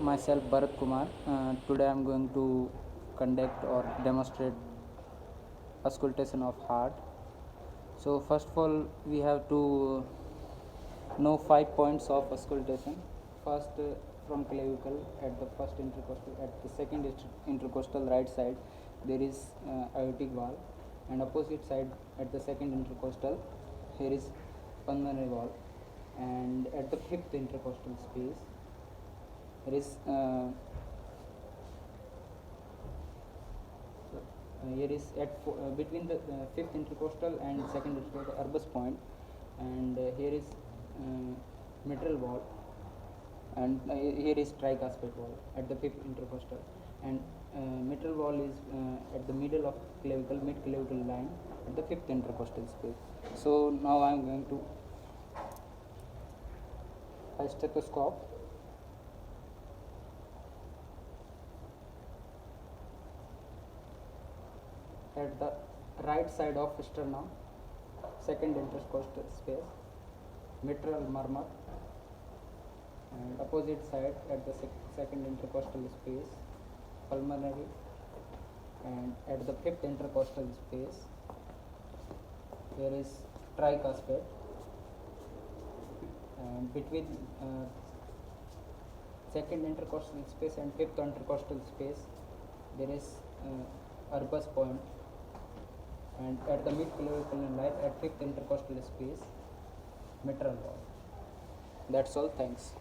myself Bharat Kumar. Today I am going to conduct or demonstrate auscultation of heart. So first of all we have to know 5 points of auscultation. First, from clavicle at the first intercostal, at the second intercostal right side there is aortic valve, and opposite side at the second intercostal here is pulmonary valve, and at the fifth intercostal space there is here is between the fifth intercostal and second intercostal Arbus point, and here is mitral valve, and here is tricuspid valve at the fifth intercostal, and mitral valve is at the middle of clavicle, mid clavicle line at the fifth intercostal space. So now I am going to a stethoscope. At the right side of sternum, second intercostal space, mitral murmur, and opposite side at the second intercostal space, pulmonary, and at the fifth intercostal space there is tricuspid, and between second intercostal space and fifth intercostal space there is Arbus point, and at the mid clavicular line at fifth intercostal space mitral valve. That's all. Thanks.